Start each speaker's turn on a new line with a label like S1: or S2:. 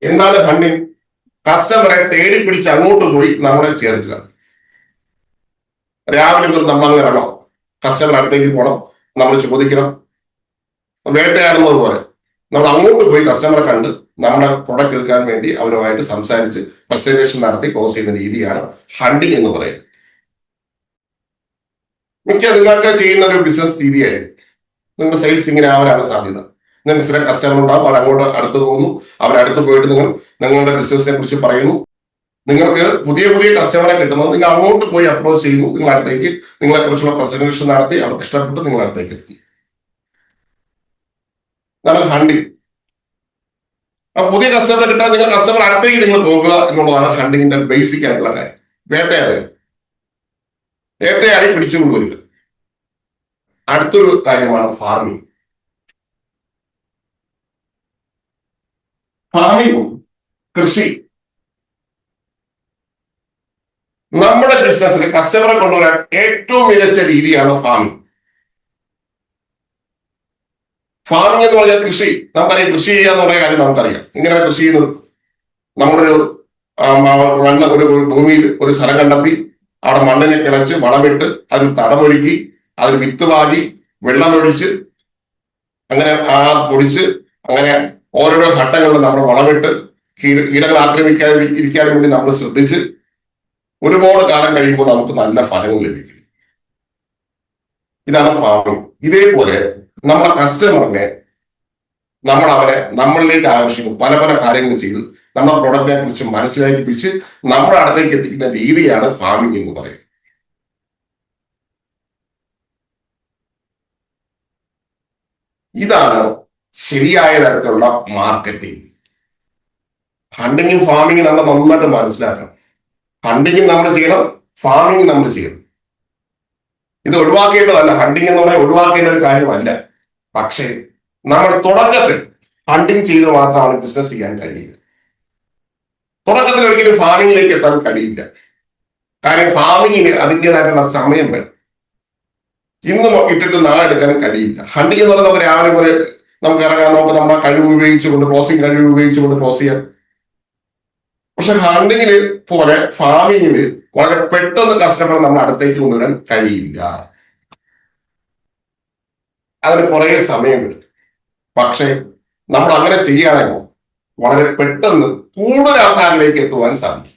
S1: എന്താണ് ഹണ്ടിങ്? കസ്റ്റമറെ തേടി പിടിച്ച് അങ്ങോട്ട് പോയി നമ്മളെ ചേർക്കുക. രാവിലെ മുതൽ നമ്മൾ ഇറങ്ങണം, കസ്റ്റമർ അടുത്തേക്ക് പോകണം, നമ്മൾ ചോദിക്കണം. വേട്ടയാടുന്നത് പോലെ നമ്മൾ അങ്ങോട്ട് പോയി കസ്റ്റമറെ കണ്ട് നമ്മുടെ പ്രൊഡക്റ്റ് എടുക്കാൻ വേണ്ടി അവരുമായിട്ട് സംസാരിച്ച് പ്രസന്റേഷൻ നടത്തി ക്ലോസ് ചെയ്യുന്ന രീതിയാണ് ഹണ്ടിങ് എന്ന് പറയുന്നത്. മിക്ക നിങ്ങൾക്ക് ചെയ്യുന്ന ഒരു ബിസിനസ് രീതിയായിരിക്കും. നിങ്ങളുടെ സെയിൽസ് ഇങ്ങനെ ആവാനാണ് സാധ്യത. നിങ്ങൾക്ക് സ്ഥിരം കസ്റ്റമർ ഉണ്ടാവും, അവർ അങ്ങോട്ട് അടുത്ത് പോകുന്നു, അവരടുത്ത് പോയിട്ട് നിങ്ങളുടെ ബിസിനസിനെ കുറിച്ച് പറയുന്നു. നിങ്ങൾക്ക് പുതിയ പുതിയ കസ്റ്റമറെ കിട്ടുന്നത് നിങ്ങൾ അങ്ങോട്ട് പോയി അപ്രോച്ച് ചെയ്യുന്നു, നിങ്ങൾ അടുത്തേക്ക് നിങ്ങളെ കുറിച്ചുള്ള പ്രസന്റേഷൻ നടത്തി അവർക്ക് ഇഷ്ടപ്പെട്ട് നിങ്ങൾ അടുത്തേക്ക് എത്തി. അതാണ് ഹണ്ടിങ്. അപ്പൊ പുതിയ കസ്റ്റമറെ കിട്ടാൻ നിങ്ങൾ കസ്റ്റമർ അടുത്തേക്ക് നിങ്ങൾ പോകുക എന്നുള്ളതാണ് ഹണ്ടിങ്ങിന്റെ ബേസിക് ആയിട്ടുള്ള കാര്യം. വേട്ടയാടി പിടിച്ചുകൊണ്ടുവരിക. അടുത്തൊരു കാര്യമാണ് ഫാർമിംഗ്. ഫാർമിംഗും കൃഷി നമ്മുടെ ബിസിനസ്സിൽ കസ്റ്റമറെ കൊണ്ടുവരാൻ ഏറ്റവും മികച്ച രീതിയാണ് ഫാമിംഗ്. ഫാമിംഗ് എന്ന് പറഞ്ഞാൽ കൃഷി. നമുക്കറിയാം, കൃഷി ചെയ്യാന്ന് പറയുന്ന കാര്യം നമുക്കറിയാം. ഇങ്ങനെയാണ് കൃഷി ചെയ്യുന്നത്. നമ്മളൊരു ഒരു ഭൂമിയിൽ ഒരു സ്ഥലം കണ്ടെത്തി അവിടെ മണ്ണിനെ കിളച്ച് വളമിട്ട് അതിന് തടമൊരുക്കി അതിന് വിത്ത് പാകി വെള്ളമൊഴിച്ച് അങ്ങനെ പൊടിച്ച് അങ്ങനെ ഓരോരോ ഘട്ടങ്ങളിൽ നമ്മൾ വളമിട്ട് കീടങ്ങൾ ആക്രമിക്കാതിരിക്കാൻ വേണ്ടി നമ്മൾ ശ്രദ്ധിച്ച് ഒരുപാട് കാലം കഴിയുമ്പോൾ നമുക്ക് നല്ല ഫലങ്ങൾ ലഭിക്കും. ഇതാണ് ഫാമിംഗ്. ഇതേപോലെ നമ്മുടെ കസ്റ്റമറിനെ അവരെ നമ്മളിലേക്ക് ആകർഷിക്കും. പല പല കാര്യങ്ങൾ ചെയ്ത് നമ്മുടെ പ്രൊഡക്റ്റിനെ കുറിച്ച് മനസ്സിലാക്കിപ്പിച്ച് നമ്മുടെ അടുത്തേക്ക് എത്തിക്കുന്ന രീതിയാണ് ഫാമിംഗ് എന്ന് പറയുന്നത്. ഇതാണ് ശരിയായ തരത്തിലുള്ള മാർക്കറ്റിംഗ്. ഹണ്ടിങ്ങും ഫാമിങ്ങും നമ്മൾ നന്നായിട്ട് മനസ്സിലാക്കണം. ഹണ്ടിങ്ങും നമ്മൾ ചെയ്യണം, ഫാമിങ്ങും നമ്മൾ ചെയ്യണം. ഇത് ഒഴിവാക്കേണ്ടതല്ല. ഹണ്ടിങ് എന്ന് പറഞ്ഞാൽ ഒഴിവാക്കേണ്ട ഒരു കാര്യമല്ല. പക്ഷേ നമ്മൾ തുടക്കത്തിൽ ഹണ്ടിങ് ചെയ്ത് മാത്രമാണ് ബിസിനസ് ചെയ്യാൻ കഴിയുക. തുടക്കത്തിൽ ഒരിക്കലും ഫാമിങ്ങിലേക്ക് എത്താൻ കഴിയില്ല. കാരണം ഫാമിങ്ങിന് അതിൻ്റെതായിട്ടുള്ള സമയം വേണം. ഇന്ന് ഇട്ടിട്ട് നാളെ എടുക്കാനും കഴിയില്ല. ഹണ്ടിങ് എന്ന് പറഞ്ഞാൽ നമുക്ക് രാവിലെ നമുക്ക് ഇറങ്ങാൻ, നമുക്ക് നമ്മുടെ കഴിവ് ഉപയോഗിച്ചുകൊണ്ട് ക്ലോസിങ് കഴിവ് ഉപയോഗിച്ചുകൊണ്ട് ക്ലോസ് ചെയ്യാൻ. പക്ഷെ ഹണ്ടിങ്ങില് പോലെ ഫാമിങ്ങില് വളരെ പെട്ടെന്ന് കസ്റ്റമർ നമ്മൾ അടുത്തേക്ക് കൊണ്ടുവരാൻ കഴിയില്ല. അതിന് കുറെ സമയമെടുക്കും. പക്ഷെ നമ്മൾ അങ്ങനെ ചെയ്യുകയാണെങ്കിൽ വളരെ പെട്ടെന്ന് കൂടുതൽ ആൾക്കാരിലേക്ക് എത്തുവാൻ സാധിക്കും.